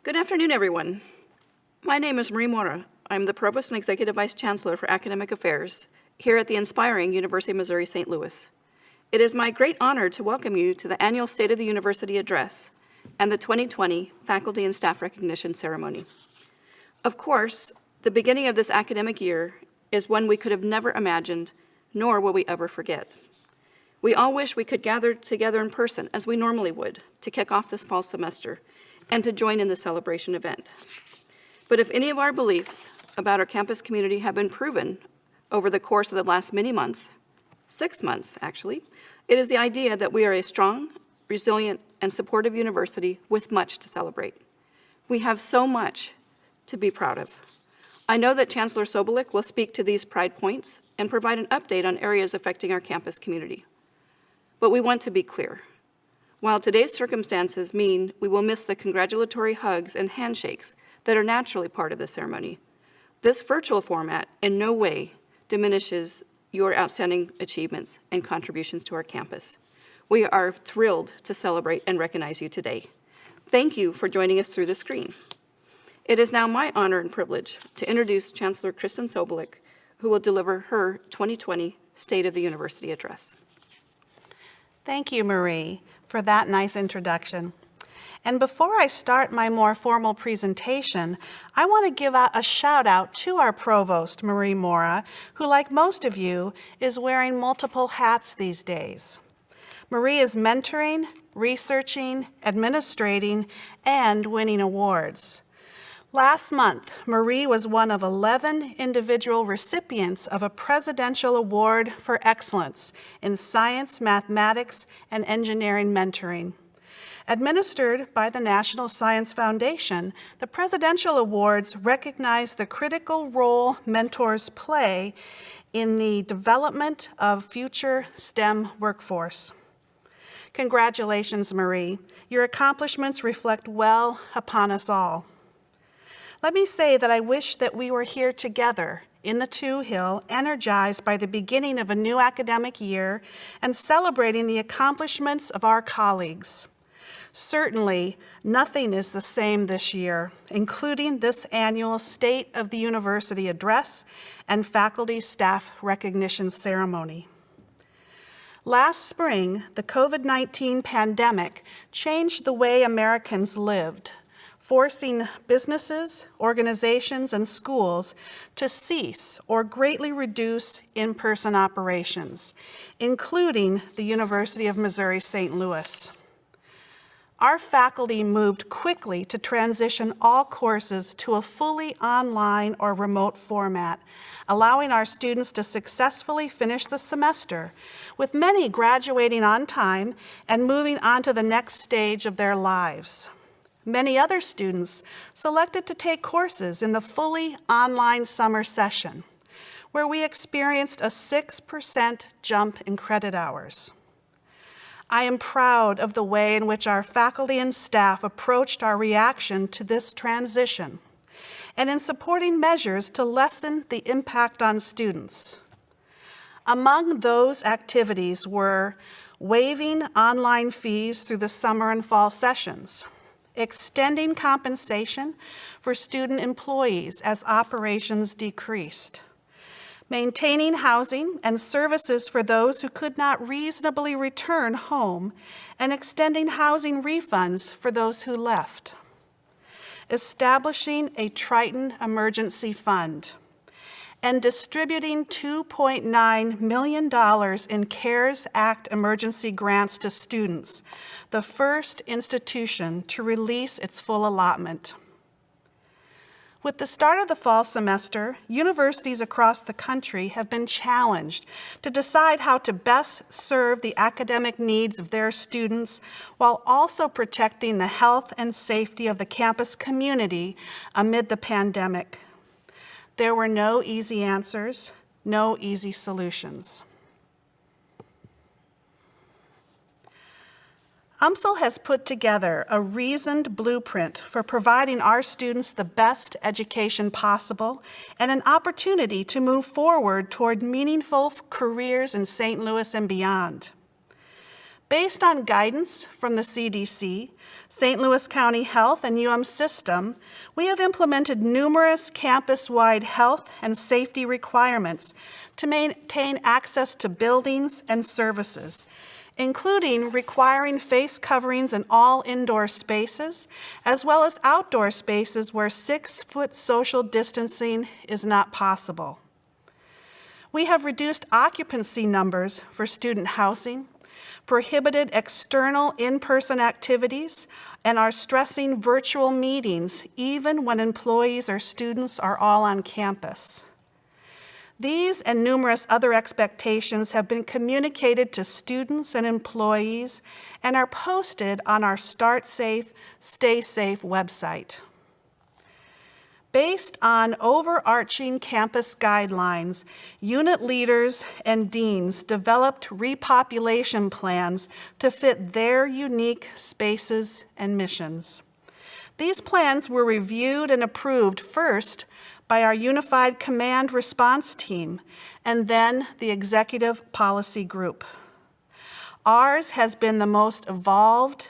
Good afternoon, everyone. My name is Marie Mora. I'm the Provost and Executive Vice Chancellor for Academic Affairs here at the inspiring University of Missouri St. Louis. It is my great honor to welcome you to the annual State of the University Address and the 2020 Faculty and Staff Recognition Ceremony. Of course, the beginning of this academic year is one we could have never imagined, nor will we ever forget. We all wish we could gather together in person as we normally would to kick off this fall semester and to join in the celebration event. But if any of our beliefs about our campus community have been proven over the course of the last many months, 6 months actually, it is the idea that we are a strong, resilient, and supportive university with much to celebrate. We have so much to be proud of. I know that Chancellor Sobolik will speak to these pride points and provide an update on areas affecting our campus community. But we want to be clear. While today's circumstances mean we will miss the congratulatory hugs and handshakes that are naturally part of the ceremony, this virtual format in no way diminishes your outstanding achievements and contributions to our campus. We are thrilled to celebrate and recognize you today. Thank you for joining us through the screen. It is now my honor and privilege to introduce Chancellor Kristen Sobolik, who will deliver her 2020 State of the University Address. Thank you, Marie, for that nice introduction. And before I start my more formal presentation, I want to give a shout out to our provost, Marie Mora, who, like most of you, is wearing multiple hats these days. Marie is mentoring, researching, administrating, and winning awards. Last month, Marie was one of 11 individual recipients of a Presidential Award for Excellence in Science, Mathematics, and Engineering Mentoring. Administered by the National Science Foundation, the Presidential Awards recognize the critical role mentors play in the development of future STEM workforce. Congratulations, Marie. Your accomplishments reflect well upon us all. Let me say that I wish that we were here together in the Two-Hill, energized by the beginning of a new academic year and celebrating the accomplishments of our colleagues. Certainly, nothing is the same this year, including this annual State of the University Address and Faculty Staff Recognition Ceremony. Last spring, the COVID-19 pandemic changed the way Americans lived, forcing businesses, organizations, and schools to cease or greatly reduce in-person operations, including the University of Missouri St. Louis. Our faculty moved quickly to transition all courses to a fully online or remote format, allowing our students to successfully finish the semester, with many graduating on time and moving on to the next stage of their lives. Many other students selected to take courses in the fully online summer session, where we experienced a 6% jump in credit hours. I am proud of the way in which our faculty and staff approached our reaction to this transition and in supporting measures to lessen the impact on students. Among those activities were waiving online fees through the summer and fall sessions, extending compensation for student employees as operations decreased, maintaining housing and services for those who could not reasonably return home, and extending housing refunds for those who left, establishing a Triton Emergency Fund, and distributing $2.9 million in CARES Act emergency grants to students, the first institution to release its full allotment. With the start of the fall semester, universities across the country have been challenged to decide how to best serve the academic needs of their students while also protecting the health and safety of the campus community amid the pandemic. There were no easy answers, no easy solutions. UMSL has put together a reasoned blueprint for providing our students the best education possible and an opportunity to move forward toward meaningful careers in St. Louis and beyond. Based on guidance from the CDC, St. Louis County Health, and system, we have implemented numerous campus-wide health and safety requirements to maintain access to buildings and services, including requiring face coverings in all indoor spaces, as well as outdoor spaces where 6-foot social distancing is not possible. We have reduced occupancy numbers for student housing, prohibited external in-person activities, and are stressing virtual meetings even when employees or students are all on campus. These and numerous other expectations have been communicated to students and employees and are posted on our Start Safe, Stay Safe website. Based on overarching campus guidelines, unit leaders and deans developed repopulation plans to fit their unique spaces and missions. These plans were reviewed and approved first by our Unified Command Response Team and then the Executive Policy Group. Ours has been the most involved,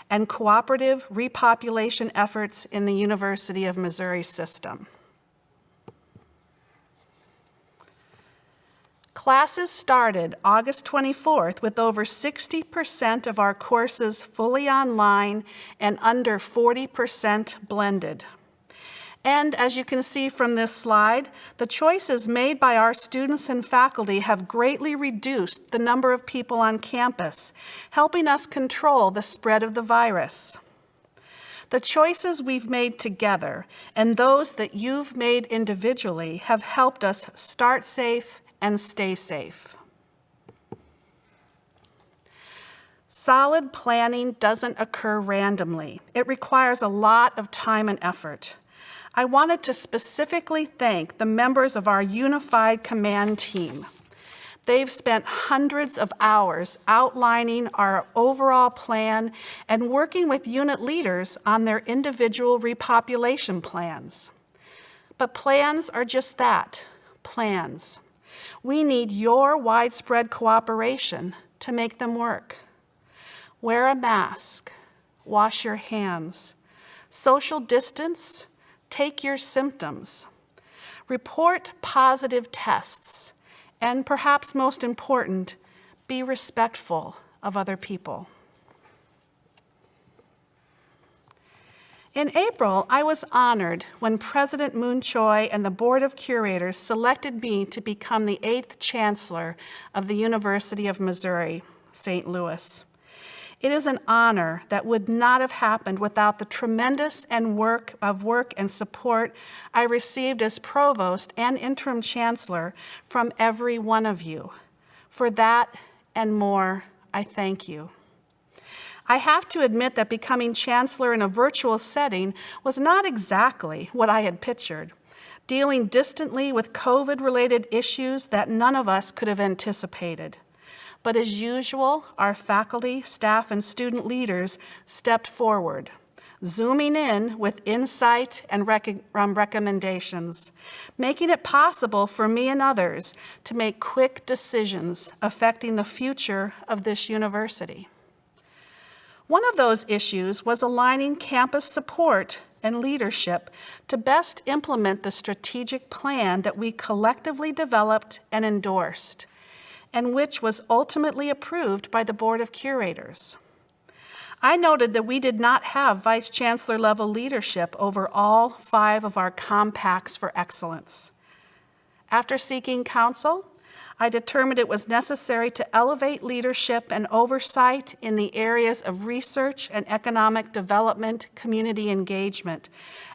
and cooperative repopulation efforts in the University of Missouri system. Classes started August 24th with over 60% of our courses fully online and under 40% blended. And as you can see from this slide, the choices made by our students and faculty have greatly reduced the number of people on campus, helping us control the spread of the virus. The choices we've made together and those that you've made individually have helped us start safe and stay safe. Solid planning doesn't occur randomly. It requires a lot of time and effort. I wanted to specifically thank the members of our Unified Command Team. They've spent hundreds of hours outlining our overall plan and working with unit leaders on their individual repopulation plans. But plans are just that, plans. We need your widespread cooperation to make them work. Wear a mask, wash your hands, social distance, take your symptoms, report positive tests, and perhaps most important, be respectful of other people. In April, I was honored when President Moon Choi and the Board of Curators selected me to become the 8th Chancellor of the University of Missouri, St. Louis. It is an honor that would not have happened without the tremendous work and support I received as Provost and Interim Chancellor from every one of you. For that and more, I thank you. I have to admit that becoming Chancellor in a virtual setting was not exactly what I had pictured, dealing distantly with COVID-related issues that none of us could have anticipated. But as usual, our faculty, staff, and student leaders stepped forward, zooming in with insight and recommendations, making it possible for me and others to make quick decisions affecting the future of this university. One of those issues was aligning campus support and leadership to best implement the strategic plan that we collectively developed and endorsed, and which was ultimately approved by the Board of Curators. I noted that we did not have Vice Chancellor level leadership over all 5 of our compacts for excellence. After seeking counsel, I determined it was necessary to elevate leadership and oversight in the areas of research and economic development, community engagement,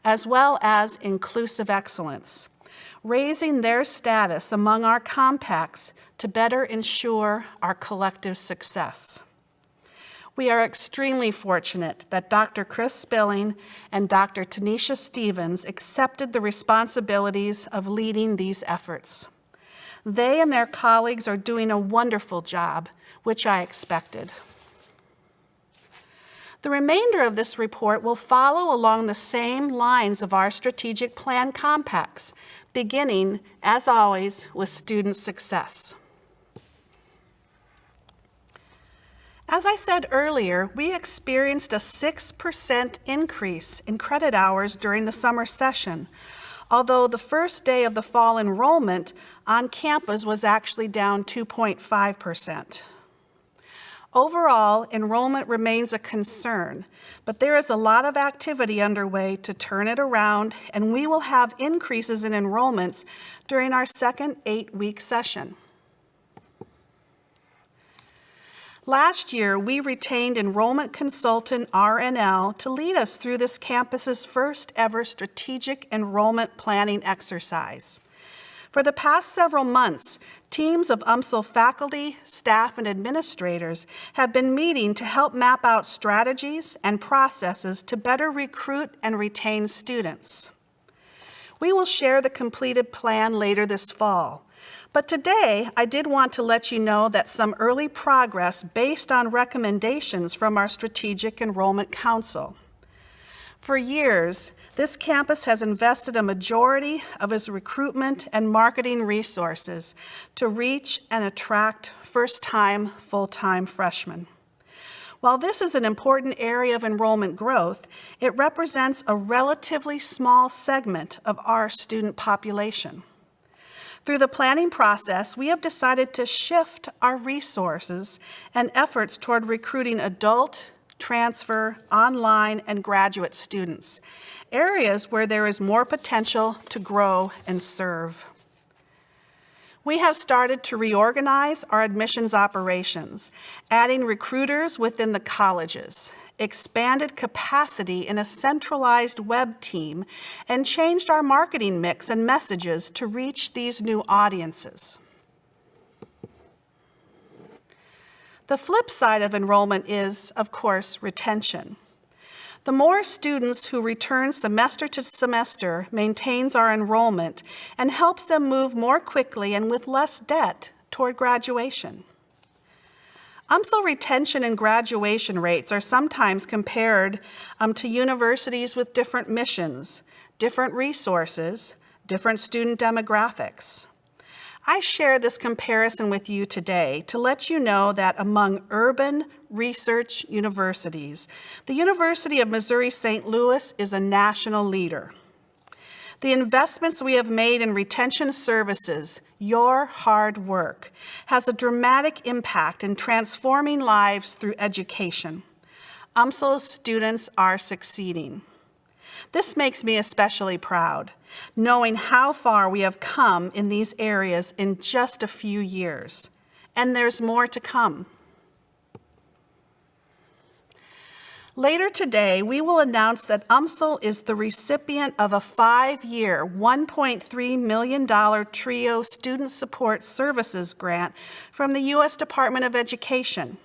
as well as inclusive excellence, raising their status among our compacts to better ensure our collective success. We are extremely fortunate that Dr. Chris Spilling and Dr. Tanisha Stevens accepted the responsibilities of leading these efforts. They and their colleagues are doing a wonderful job, which I expected. The remainder of this report will follow along the same lines of our strategic plan compacts, beginning, as always, with student success. As I said earlier, we experienced a 6% increase in credit hours during the summer session, although the first day of the fall enrollment on campus was actually down 2.5%. Overall, enrollment remains a concern, but there is a lot of activity underway to turn it around, and we will have increases in enrollments during our second 8-week session. Last year, we retained enrollment consultant RNL to lead us through this campus's first ever strategic enrollment planning exercise. For the past several months, teams of UMSL faculty, staff, and administrators have been meeting to help map out strategies and processes to better recruit and retain students. We will share the completed plan later this fall, but today I did want to let you know that some early progress based on recommendations from our Strategic Enrollment Council. For years, this campus has invested a majority of its recruitment and marketing resources to reach and attract first-time, full-time freshmen. While this is an important area of enrollment growth, it represents a relatively small segment of our student population. Through the planning process, we have decided to shift our resources and efforts toward recruiting adult, transfer, online, and graduate students, areas where there is more potential to grow and serve. We have started to reorganize our admissions operations, adding recruiters within the colleges, expanded capacity in a centralized web team, and changed our marketing mix and messages to reach these new audiences. The flip side of enrollment is, of course, retention. The more students who return semester to semester maintains our enrollment and helps them move more quickly and with less debt toward graduation. UMSL retention and graduation rates are sometimes compared to universities with different missions, different resources, different student demographics. I share this comparison with you today to let you know that among urban research universities, the University of Missouri St. Louis is a national leader. The investments we have made in retention services, your hard work, has a dramatic impact in transforming lives through education. UMSL students are succeeding. This makes me especially proud, knowing how far we have come in these areas in just a few years, and there's more to come. Later today, we will announce that UMSL is the recipient of a 5-year, $1.3 million TRIO Student Support Services grant from the U.S. Department of Education.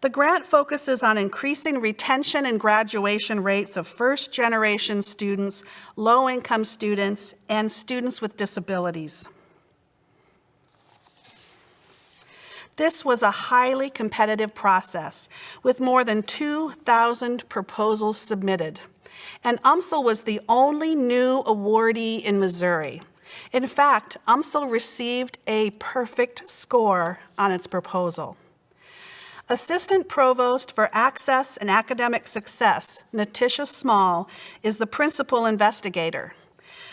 The grant focuses on increasing retention and graduation rates of first-generation students, low-income students, and students with disabilities. This was a highly competitive process with more than 2,000 proposals submitted, and UMSL was the only new awardee in Missouri. In fact, UMSL received a perfect score on its proposal. Assistant Provost for Access and Academic Success, Natisha Small, is the principal investigator.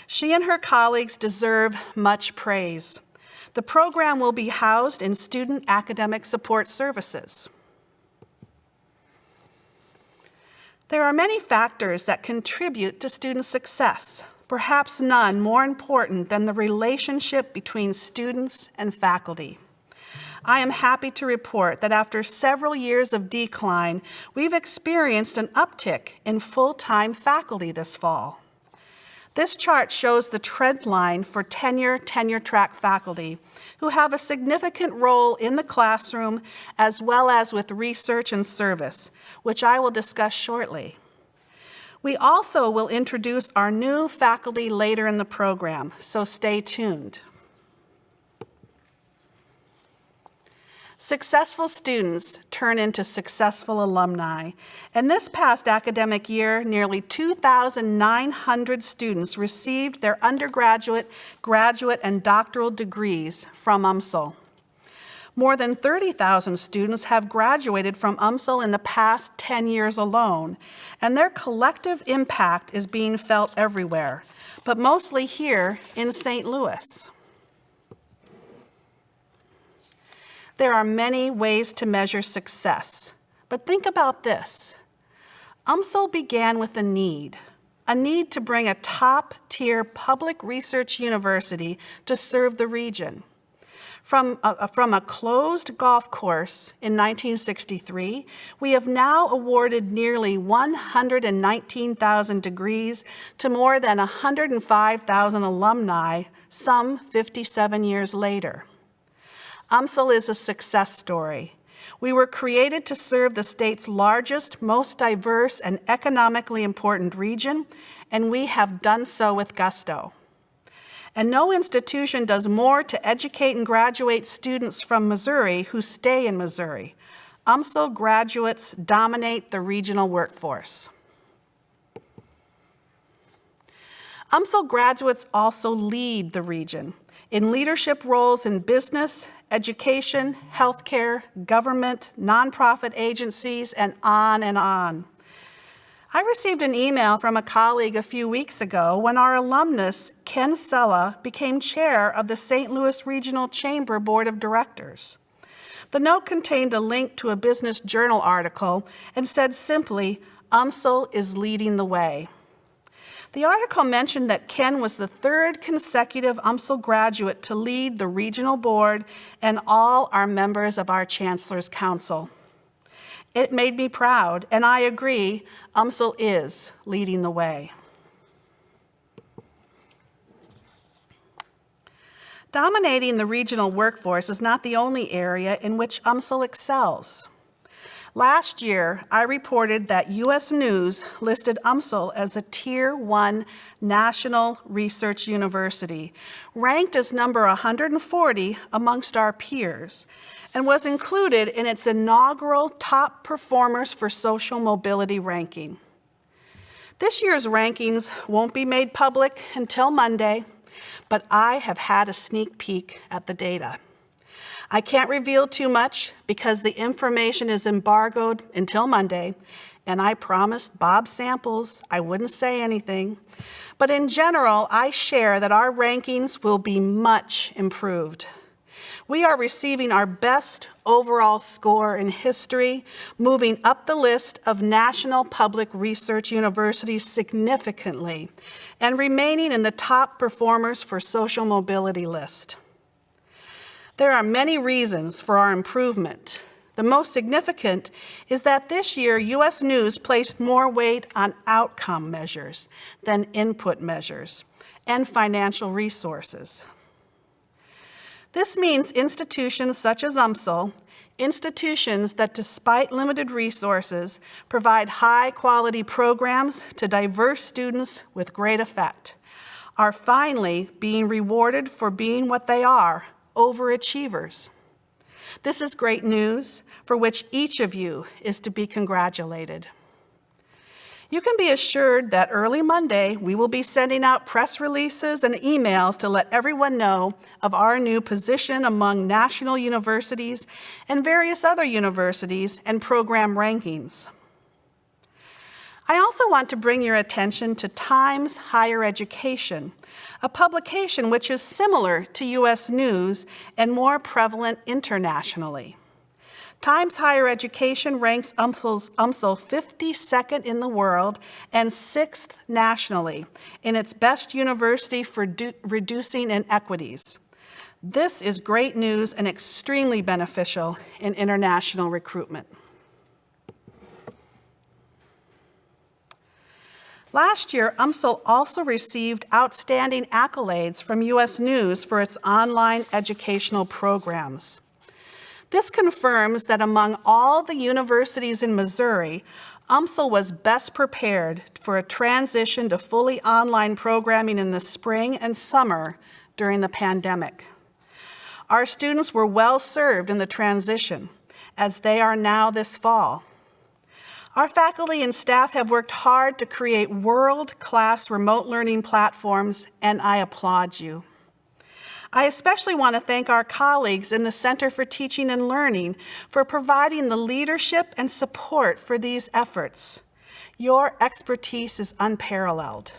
She and her colleagues deserve much praise. The program will be housed in Student Academic Support Services. There are many factors that contribute to student success, perhaps none more important than the relationship between students and faculty. I am happy to report that after several years of decline, we've experienced an uptick in full-time faculty this fall. This chart shows the trend line for tenure-track faculty who have a significant role in the classroom as well as with research and service, which I will discuss shortly. We also will introduce our new faculty later in the program, so stay tuned. Successful students turn into successful alumni, and this past academic year, nearly 2,900 students received their undergraduate, graduate, and doctoral degrees from UMSL. More than 30,000 students have graduated from UMSL in the past 10 years alone, and their collective impact is being felt everywhere, but mostly here in St. Louis. There are many ways to measure success, but think about this. UMSL began with a need to bring a top-tier public research university to serve the region. From a closed golf course in 1963, we have now awarded nearly 119,000 degrees to more than 105,000 alumni, some 57 years later. UMSL is a success story. We were created to serve the state's largest, most diverse, and economically important region, and we have done so with gusto. And no institution does more to educate and graduate students from Missouri who stay in Missouri. UMSL graduates dominate the regional workforce. UMSL graduates also lead the region in leadership roles in business, education, healthcare, government, nonprofit agencies, and on and on. I received an email from a colleague a few weeks ago when our alumnus, Ken Sella, became chair of the St. Louis Regional Chamber Board of Directors. The note contained a link to a Business Journal article and said simply, UMSL is leading the way. The article mentioned that Ken was the third consecutive UMSL graduate to lead the regional board and all are members of our Chancellor's Council. It made me proud, and I agree, UMSL is leading the way. Dominating the regional workforce is not the only area in which UMSL excels. Last year, I reported that U.S. News listed UMSL as a Tier 1 national research university, ranked as number 140 amongst our peers, and was included in its inaugural Top Performers for Social Mobility ranking. This year's rankings won't be made public until Monday, but I have had a sneak peek at the data. I can't reveal too much because the information is embargoed until Monday, and I promised Bob Samples I wouldn't say anything. But in general, I share that our rankings will be much improved. We are receiving our best overall score in history, moving up the list of national public research universities significantly, and remaining in the top performers for social mobility list. There are many reasons for our improvement. The most significant is that this year, U.S. News placed more weight on outcome measures than input measures and financial resources. This means institutions such as UMSL, institutions that despite limited resources provide high-quality programs to diverse students with great effect, are finally being rewarded for being what they are, overachievers. This is great news for which each of you is to be congratulated. You can be assured that early Monday, we will be sending out press releases and emails to let everyone know of our new position among national universities and various other universities and program rankings. I also want to bring your attention to Times Higher Education, a publication which is similar to U.S. News and more prevalent internationally. Times Higher Education ranks UMSL 52nd in the world and 6th nationally in its best university for reducing inequities. This is great news and extremely beneficial in international recruitment. Last year, UMSL also received outstanding accolades from U.S. News for its online educational programs. This confirms that among all the universities in Missouri, UMSL was best prepared for a transition to fully online programming in the spring and summer during the pandemic. Our students were well served in the transition, as they are now this fall. Our faculty and staff have worked hard to create world-class remote learning platforms, and I applaud you. I especially want to thank our colleagues in the Center for Teaching and Learning for providing the leadership and support for these efforts. Your expertise is unparalleled.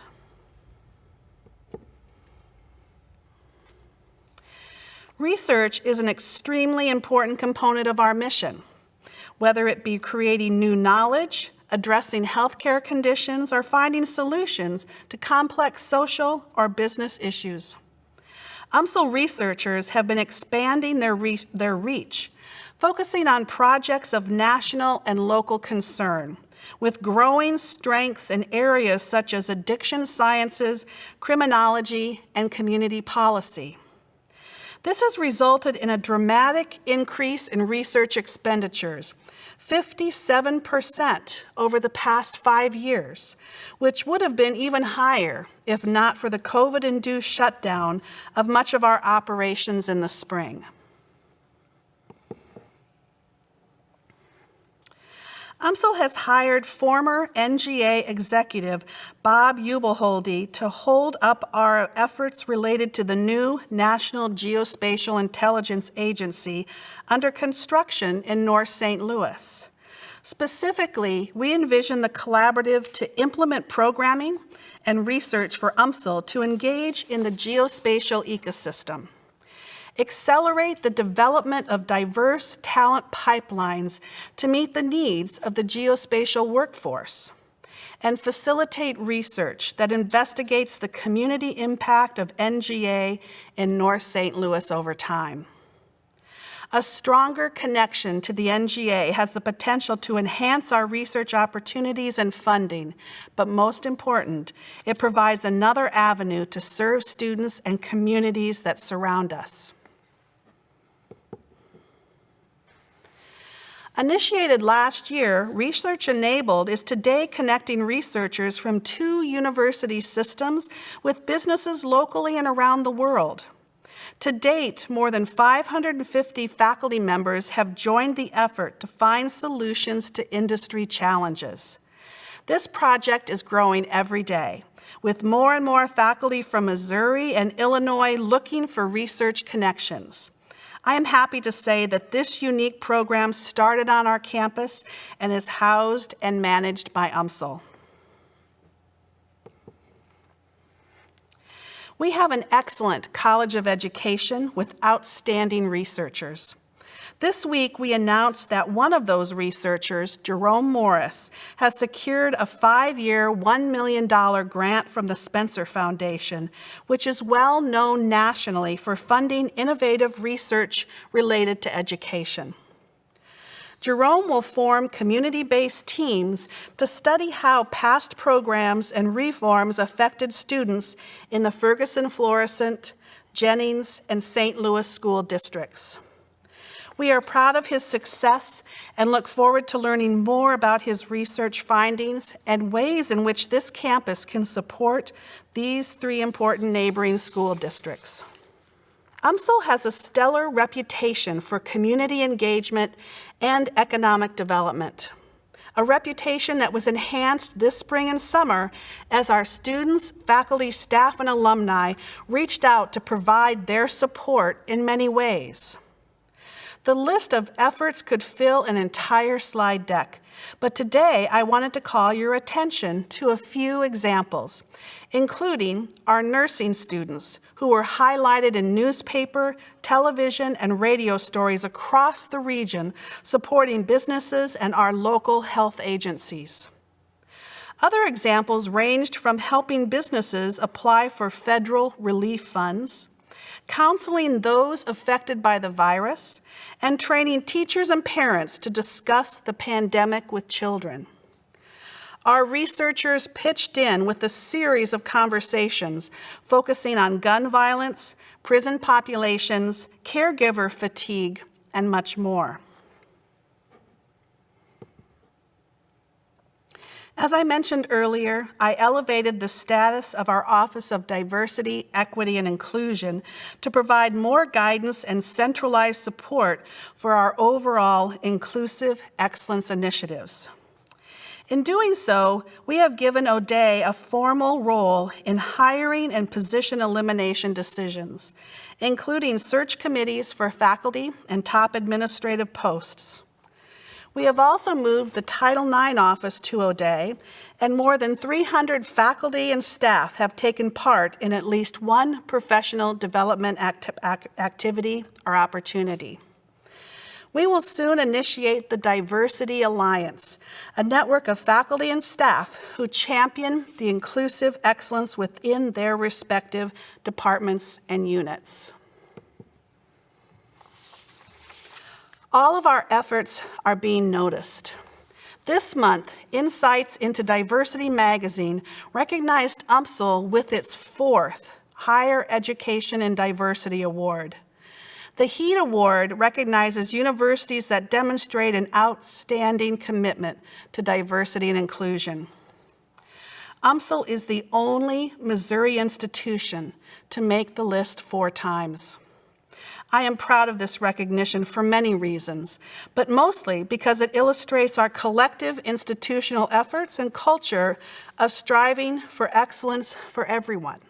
Research is an extremely important component of our mission, whether it be creating new knowledge, addressing healthcare conditions, or finding solutions to complex social or business issues. UMSL researchers have been expanding their reach, focusing on projects of national and local concern, with growing strengths in areas such as addiction sciences, criminology, and community policy. This has resulted in a dramatic increase in research expenditures, 57% over the past 5 years, which would have been even higher if not for the COVID-induced shutdown of much of our operations in the spring. UMSL has hired former NGA executive Bob Ubelholde to hold up our efforts related to the new National Geospatial Intelligence Agency under construction in North St. Louis. Specifically, we envision the collaborative to implement programming and research for UMSL to engage in the geospatial ecosystem, accelerate the development of diverse talent pipelines to meet the needs of the geospatial workforce, and facilitate research that investigates the community impact of NGA in North St. Louis over time. A stronger connection to the NGA has the potential to enhance our research opportunities and funding, but most important, it provides another avenue to serve students and communities that surround us. Initiated last year, Research Enabled is today connecting researchers from 2 university systems with businesses locally and around the world. To date, more than 550 faculty members have joined the effort to find solutions to industry challenges. This project is growing every day, with more and more faculty from Missouri and Illinois looking for research connections. I am happy to say that this unique program started on our campus and is housed and managed by UMSL. We have an excellent College of Education with outstanding researchers. This week, we announced that one of those researchers, Jerome Morris, has secured a 5-year, $1 million grant from the Spencer Foundation, which is well known nationally for funding innovative research related to education. Jerome will form community-based teams to study how past programs and reforms affected students in the Ferguson, Florissant, Jennings, and St. Louis school districts. We are proud of his success and look forward to learning more about his research findings and ways in which this campus can support these 3 important neighboring school districts. UMSL has a stellar reputation for community engagement and economic development, a reputation that was enhanced this spring and summer as our students, faculty, staff, and alumni reached out to provide their support in many ways. The list of efforts could fill an entire slide deck, but today I wanted to call your attention to a few examples, including our nursing students who were highlighted in newspaper, television, and radio stories across the region supporting businesses and our local health agencies. Other examples ranged from helping businesses apply for federal relief funds, counseling those affected by the virus, and training teachers and parents to discuss the pandemic with children. Our researchers pitched in with a series of conversations focusing on gun violence, prison populations, caregiver fatigue, and much more. As I mentioned earlier, I elevated the status of our Office of Diversity, Equity, and Inclusion to provide more guidance and centralized support for our overall inclusive excellence initiatives. In doing so, we have given O'Day a formal role in hiring and position elimination decisions, including search committees for faculty and top administrative posts. We have also moved the Title IX office to O'Day, and more than 300 faculty and staff have taken part in at least one professional development activity or opportunity. We will soon initiate the Diversity Alliance, a network of faculty and staff who champion the inclusive excellence within their respective departments and units. All of our efforts are being noticed. This month, Insights into Diversity magazine recognized UMSL with its 4th Higher Education and Diversity Award. The HEAT Award recognizes universities that demonstrate an outstanding commitment to diversity and inclusion. UMSL is the only Missouri institution to make the list 4 times. I am proud of this recognition for many reasons, but mostly because it illustrates our collective institutional efforts and culture of striving for excellence for everyone.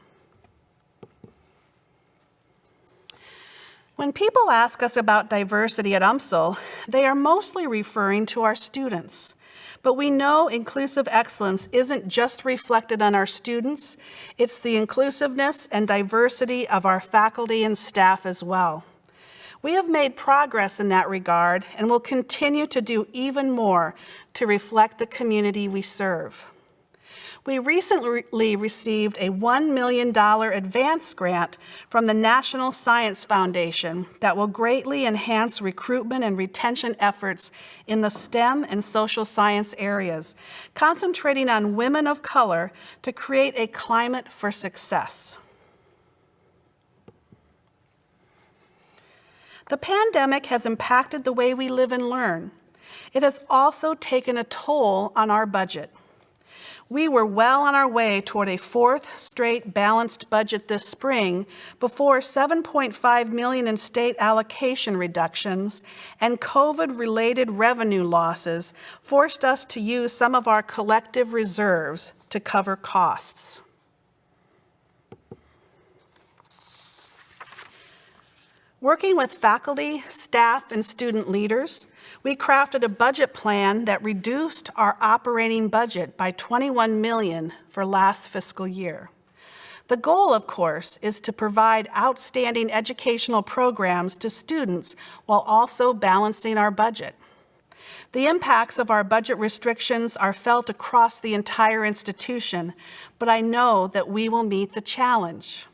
When people ask us about diversity at UMSL, they are mostly referring to our students. But we know inclusive excellence isn't just reflected on our students, it's the inclusiveness and diversity of our faculty and staff as well. We have made progress in that regard and will continue to do even more to reflect the community we serve. We recently received a $1 million advance grant from the National Science Foundation that will greatly enhance recruitment and retention efforts in the STEM and social science areas, concentrating on women of color to create a climate for success. The pandemic has impacted the way we live and learn. It has also taken a toll on our budget. We were well on our way toward a 4th straight balanced budget this spring before $7.5 million in state allocation reductions and COVID-related revenue losses forced us to use some of our collective reserves to cover costs. Working with faculty, staff, and student leaders, we crafted a budget plan that reduced our operating budget by $21 million for last fiscal year. The goal, of course, is to provide outstanding educational programs to students while also balancing our budget. The impacts of our budget restrictions are felt across the entire institution, but I know that we will meet the challenge.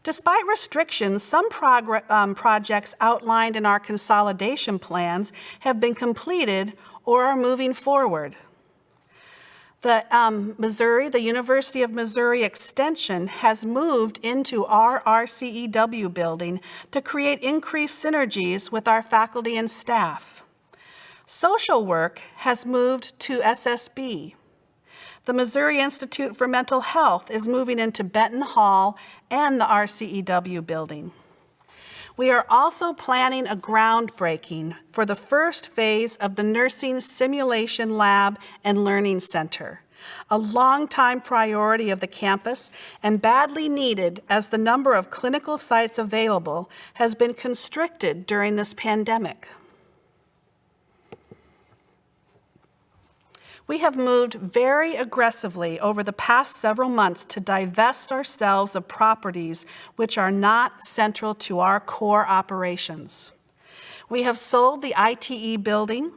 Despite restrictions, some projects outlined in our consolidation plans have been completed or are moving forward. The University of Missouri Extension has moved into our RCEW building to create increased synergies with our faculty and staff. Social work has moved to SSB. The Missouri Institute for Mental Health is moving into Benton Hall and the RCEW building. We are also planning a groundbreaking for the first phase of the Nursing Simulation Lab and Learning Center, a longtime priority of the campus and badly needed as the number of clinical sites available has been constricted during this pandemic. We have moved very aggressively over the past several months to divest ourselves of properties which are not central to our core operations. We have sold the ITE building,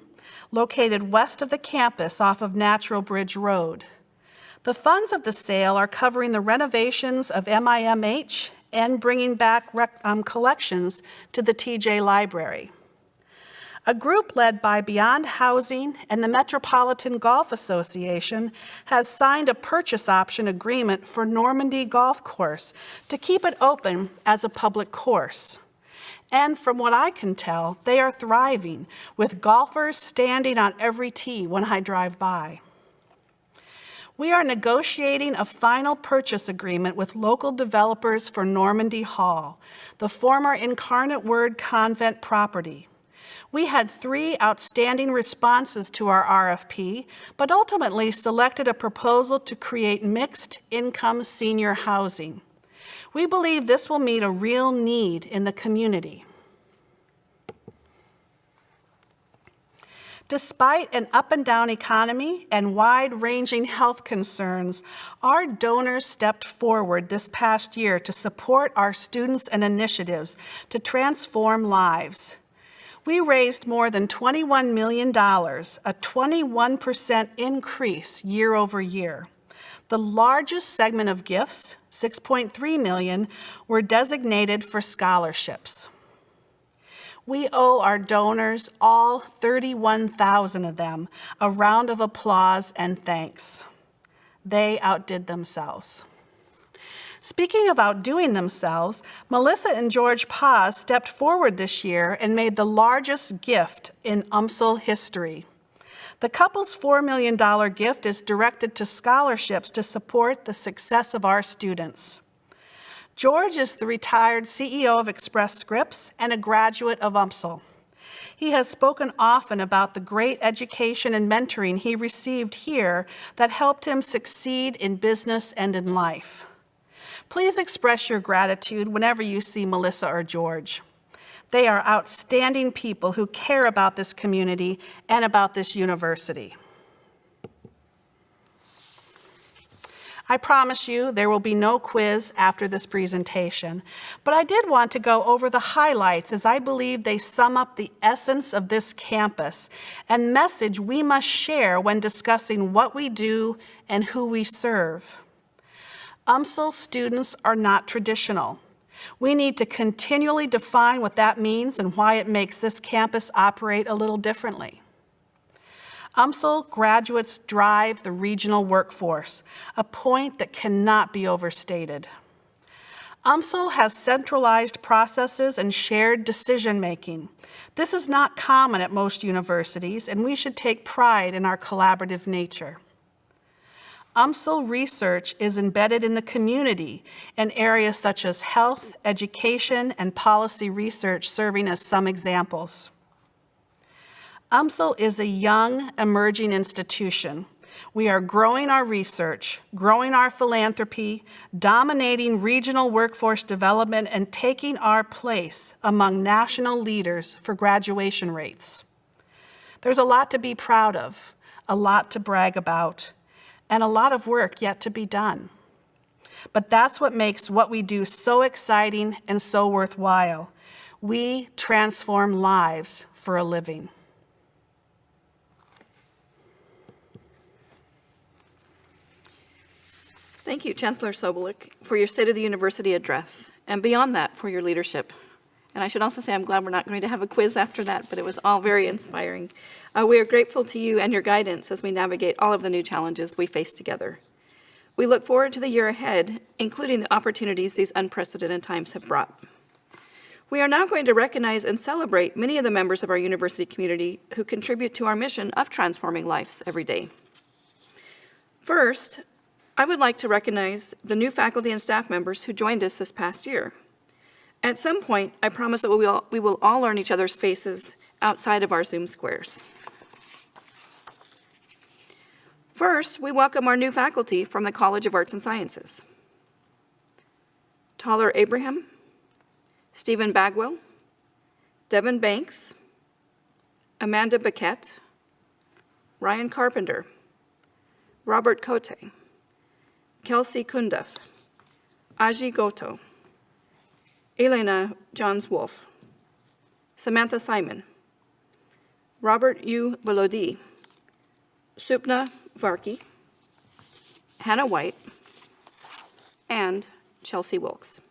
located west of the campus off of Natural Bridge Road. The funds of the sale are covering the renovations of MIMH and bringing back collections to the TJ Library. A group led by Beyond Housing and the Metropolitan Golf Association has signed a purchase option agreement for Normandy Golf Course to keep it open as a public course. And from what I can tell, they are thriving, with golfers standing on every tee when I drive by. We are negotiating a final purchase agreement with local developers for Normandy Hall, the former Incarnate Word Convent property. We had 3 outstanding responses to our RFP, but ultimately selected a proposal to create mixed-income senior housing. We believe this will meet a real need in the community. Despite an up-and-down economy and wide-ranging health concerns, our donors stepped forward this past year to support our students and initiatives to transform lives. We raised more than $21 million, a 21% increase year over year. The largest segment of gifts, $6.3 million, were designated for scholarships. We owe our donors, all 31,000 of them, a round of applause and thanks. They outdid themselves. Speaking of outdoing themselves, Melissa and George Paz stepped forward this year and made the largest gift in UMSL history. The couple's $4 million gift is directed to scholarships to support the success of our students. George is the retired CEO of Express Scripts and a graduate of UMSL. He has spoken often about the great education and mentoring he received here that helped him succeed in business and in life. Please express your gratitude whenever you see Melissa or George. They are outstanding people who care about this community and about this university. I promise you there will be no quiz after this presentation, but I did want to go over the highlights as I believe they sum up the essence of this campus and message we must share when discussing what we do and who we serve. UMSL students are not traditional. We need to continually define what that means and why it makes this campus operate a little differently. UMSL graduates drive the regional workforce, a point that cannot be overstated. UMSL has centralized processes and shared decision-making. This is not common at most universities, and we should take pride in our collaborative nature. UMSL research is embedded in the community in areas such as health, education, and policy research serving as some examples. UMSL is a young, emerging institution. We are growing our research, growing our philanthropy, dominating regional workforce development, and taking our place among national leaders for graduation rates. There's a lot to be proud of, a lot to brag about, and a lot of work yet to be done. But that's what makes what we do so exciting and so worthwhile. We transform lives for a living. Thank you, Chancellor Sobolik, for your State of the University address, and beyond that, for your leadership. And I should also say I'm glad we're not going to have a quiz after that, but it was all very inspiring. We are grateful to you and your guidance as we navigate all of the new challenges we face together. We look forward to the year ahead, including the opportunities these unprecedented times have brought. We are now going to recognize and celebrate many of the members of our university community who contribute to our mission of transforming lives every day. First, I would like to recognize the new faculty and staff members who joined us this past year. At some point, I promise that we will all learn each other's faces outside of our Zoom squares. First, we welcome our new faculty from the College of Arts and Sciences. Tyler Abraham, Stephen Bagwell, Devin Banks, Amanda Baquette, Ryan Carpenter, Robert Cote, Kelsey Kundaf, Aji Goto, Elena Johns-Wolf, Samantha Simon, Robert U. Volodi, Supna Varki, Hannah White, and Chelsea Wilkes.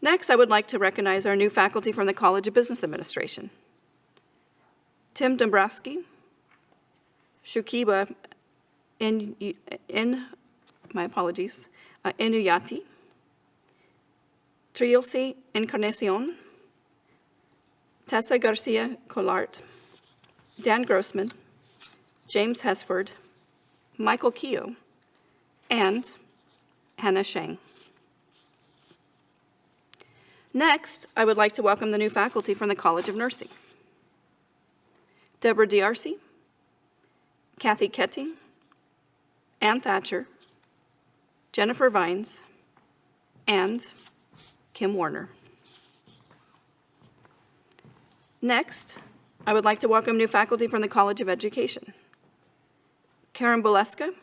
Next, I would like to recognize our new faculty from the College of Business Administration. Tim Dombrowski, Shukiba Inuyati, Trilce Encarnacion, Tessa Garcia Collart, Dan Grossman, James Hesford, Michael Keogh, and Hannah Shang. Next, I would like to welcome the new faculty from the College of Nursing. Deborah D'Arcy, Kathy Ketting, Ann Thatcher, Jennifer Vines, and Kim Warner. Next, I would like to welcome new faculty from the College of Education. Karen Boleska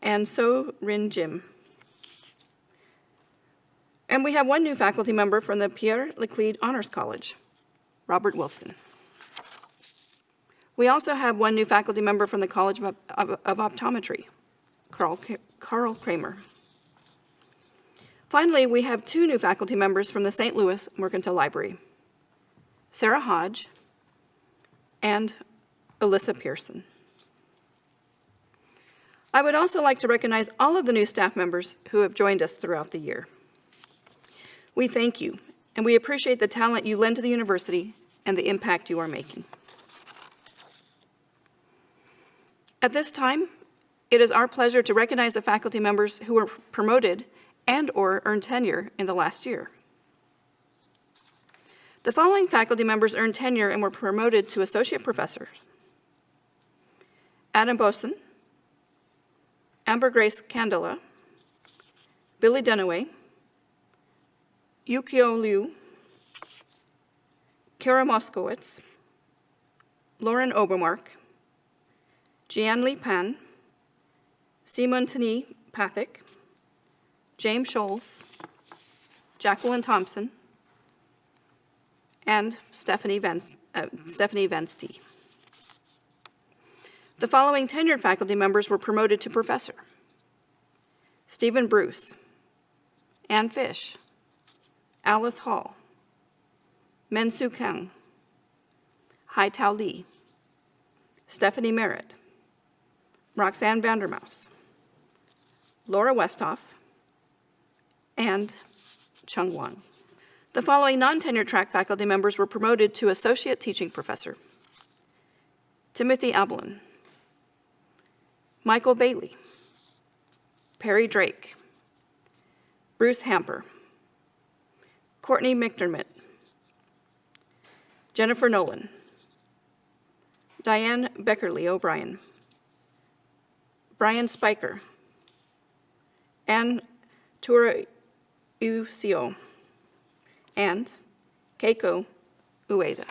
and So Rin Jim. And we have one new faculty member from the Pierre Laclede Honors College, Robert Wilson. We also have one new faculty member from the College of Optometry, Carl Kramer. Finally, we have two new faculty members from the St. Louis Mercantile Library, Sarah Hodge and Alyssa Pearson. I would also like to recognize all of the new staff members who have joined us throughout the year. We thank you, and we appreciate the talent you lend to the university and the impact you are making. At this time, it is our pleasure to recognize the faculty members who were promoted and/or earned tenure in the last year. The following faculty members earned tenure and were promoted to associate professors: Adam Boson, Amber Grace Candela, Billy Dunaway, Yukio Liu, Kara Moskowitz, Lauren Obermark, Jian Li Pan, Simon Tani Pathak, James Scholes, Jacqueline Thompson, and Stephanie Vensti. The following tenured faculty members were promoted to professor: Stephen Bruce, Ann Fish, Alice Hall, Men Su Kang, Hai Tao Li, Stephanie Merritt, Roxanne Vandermouse, Laura Westhoff, and Chung Wang. The following non-tenured track faculty members were promoted to associate teaching professor: Timothy Ablin, Michael Bailey, Perry Drake, Bruce Hamper, Courtney McDermott, Jennifer Nolan, Diane Beckerly O'Brien, Brian Spiker, Ann Tura Ucio, and Keiko Ueda.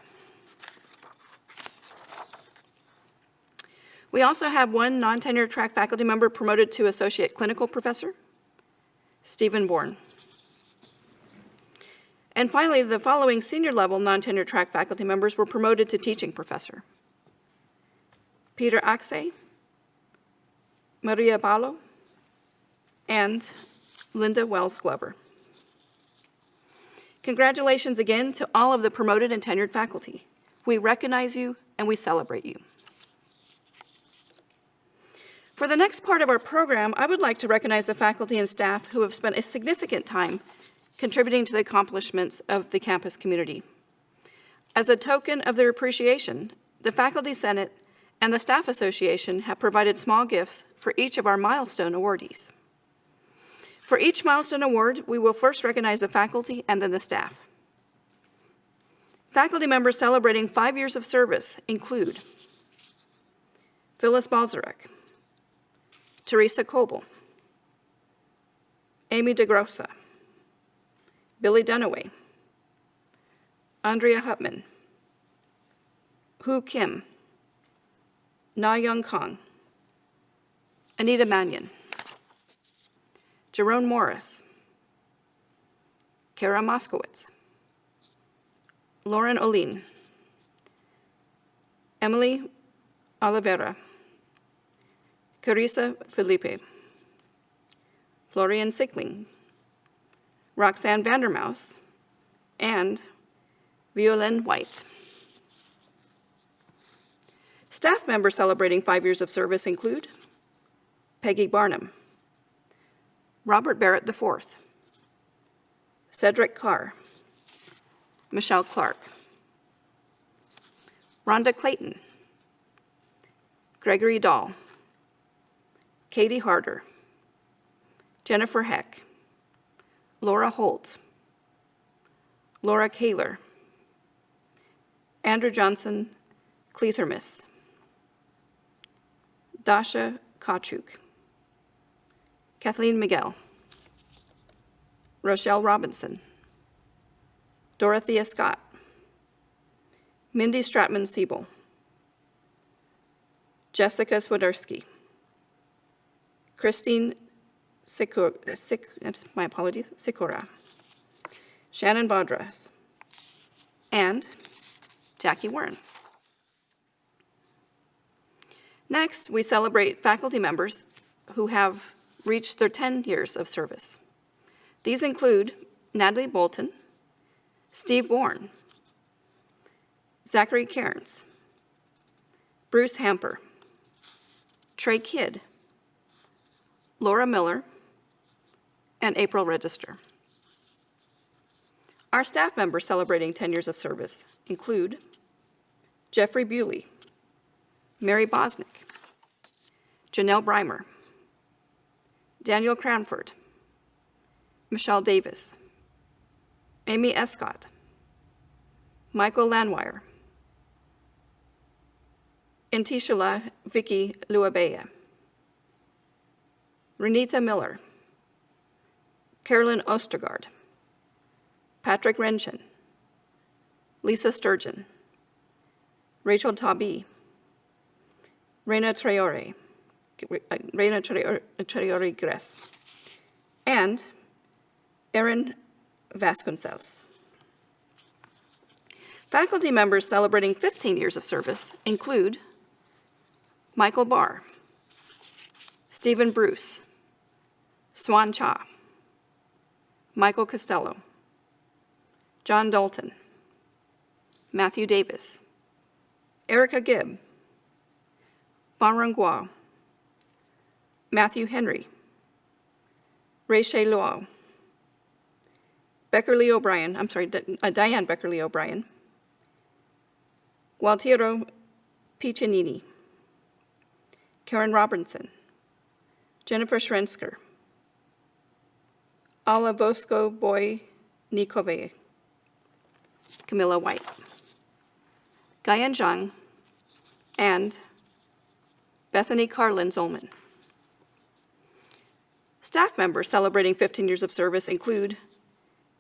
We also have one non-tenured track faculty member promoted to associate clinical professor, Stephen Bourne. And finally, the following senior level non-tenured track faculty members were promoted to teaching professor: Peter Axe, Maria Balo, and Linda Wells Glover. Congratulations again to all of the promoted and tenured faculty. We recognize you and we celebrate you. For the next part of our program, I would like to recognize the faculty and staff who have spent a significant time contributing to the accomplishments of the campus community. As a token of their appreciation, the Faculty Senate and the Staff Association have provided small gifts for each of our Milestone awardees. For each Milestone Award, we will first recognize the faculty and then the staff. Faculty members celebrating 5 years of service include Phyllis Balzarek, Teresa Coble, Amy DeGrossa, Billy Dunaway, Andrea Hutman, Hu Kim, Na Young Kong, Anita Mannion, Jerome Morris, Kara Moskowitz, Lauren Olin, Emily Oliveira, Carissa Felipe, Florian Sickling, Roxanne Vandermouse, and Violaine White. Staff members celebrating 5 years of service include Peggy Barnum, Robert Barrett IV, Cedric Carr, Michelle Clark, Rhonda Clayton, Gregory Dahl, Katie Harder, Jennifer Heck, Laura Holt, Laura Kaler, Andrew Johnson Cleathermis, Dasha Kachuk, Kathleen Miguel, Rochelle Robinson, Dorothea Scott, Mindy Stratman-Siebel, Jessica Swiderski, Christine Sikora, Shannon Vaudras, and Jackie Warren. Next, we celebrate faculty members who have reached their 10 years of service. These include Natalie Bolton, Steve Bourne, Zachary Cairns, Bruce Hamper, Trey Kidd, Laura Miller, and April Register. Our staff members celebrating 10 years of service include Jeffrey Bewley, Mary Bosnick, Janelle Breimer, Daniel Cranford, Michelle Davis, Amy Escott, Michael Landweyer, Intishala Vicky Luabeya, Renita Miller, Carolyn Ostergaard, Patrick Renshin, Lisa Sturgeon, Rachel Tabi, Reina Traore Gress, and Erin Vasconcelos. Faculty members celebrating 15 years of service include Michael Barr, Stephen Bruce, Swan Cha, Michael Costello, John Dalton, Matthew Davis, Erica Gibb, Banrung Guo, Matthew Henry, Ray-Shay Luo, Diane Beckerly O'Brien, Gualtiero Piccinini, Karen Robinson, Jennifer Schrensker, Alavosko Boy Nikove, Camilla White, Guyan Zhang, and Bethany Carlin Zolman. Staff members celebrating 15 years of service include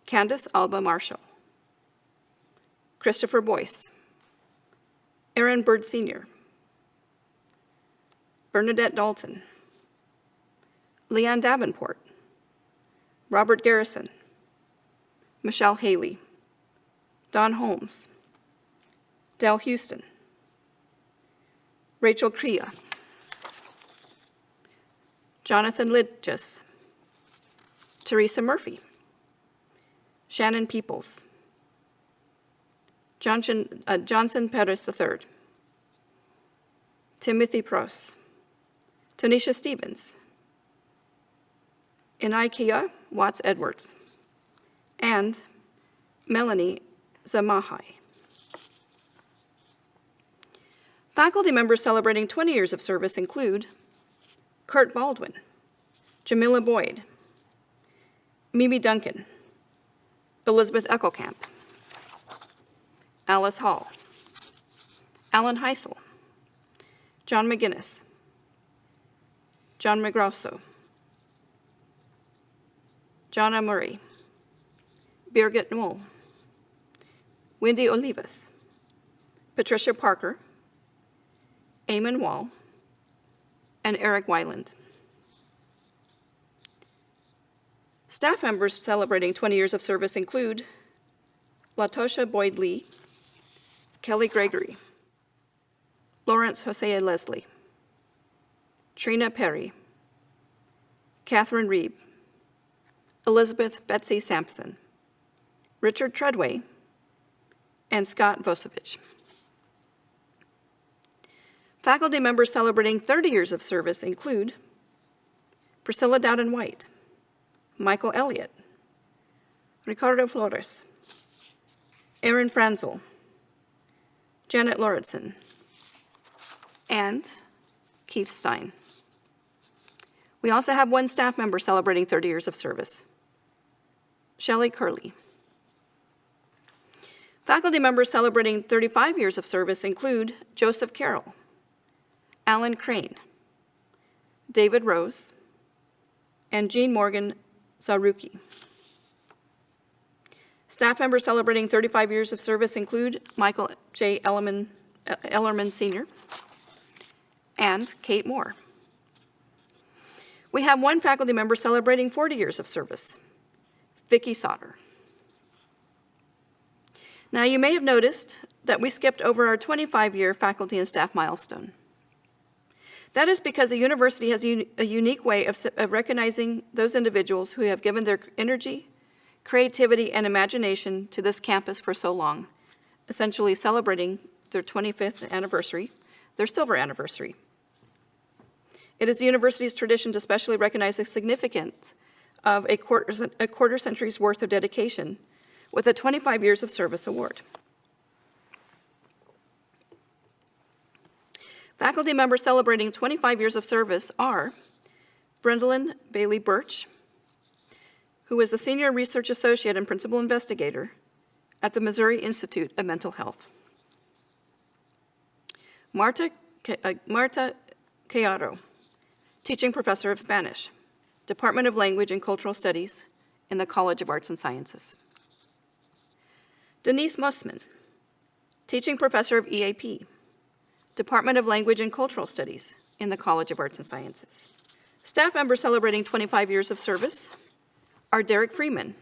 Candace Alba Marshall, Christopher Boyce, Aaron Bird Sr., Bernadette Dalton, Leanne Davenport, Robert Garrison, Michelle Haley, Don Holmes, Del Houston, Rachel Crea, Jonathan Lidges, Teresa Murphy, Shannon Peoples, Johnson Perez III, Timothy Pross, Tanisha Stevens, Inaikia Watts Edwards, and Melanie Zamahai. Faculty members celebrating 20 years of service include Kurt Baldwin, Jamila Boyd, Mimi Duncan, Elizabeth Eckelkamp, Alice Hall, Alan Heisel, John McGinnis, John McGrosso, Jonna Murray, Birgit Knoll, Wendy Olivas, Patricia Parker, Eamon Wall, and Eric Weiland. Staff members celebrating 20 years of service include Latosha Boyd Lee, Kelly Gregory, Lawrence Hosea Leslie, Trina Perry, Catherine Reeb, Elizabeth Betsy Sampson, Richard Treadway, and Scott Vosovich. Faculty members celebrating 30 years of service include Priscilla Dowden-White, Michael Elliott, Ricardo Flores, Aaron Franzel, Janet Lauritsen, and Keith Stein. We also have one staff member celebrating 30 years of service, Shelley Curley. Faculty members celebrating 35 years of service include Joseph Carroll, Alan Crane, David Rose, and Jean Morgan Zaruki. Staff members celebrating 35 years of service include Michael J. Ellerman Sr. and Kate Moore. We have one faculty member celebrating 40 years of service, Vicki Sauter. Now, you may have noticed that we skipped over our 25-year faculty and staff milestone. That is because the university has a unique way of recognizing those individuals who have given their energy, creativity, and imagination to this campus for so long, essentially celebrating their 25th anniversary, their silver anniversary. It is the university's tradition to specially recognize the significance of a quarter century's worth of dedication with a 25 years of service award. Faculty members celebrating 25 years of service are Brendolyn Bailey Birch, who is a senior research associate and principal investigator at the Missouri Institute of Mental Health. Marta Cayaro, teaching professor of Spanish, Department of Language and Cultural Studies in the College of Arts and Sciences. Denise Mosman, teaching professor of EAP, Department of Language and Cultural Studies in the College of Arts and Sciences. Staff members celebrating 25 years of service are Derek Freeman,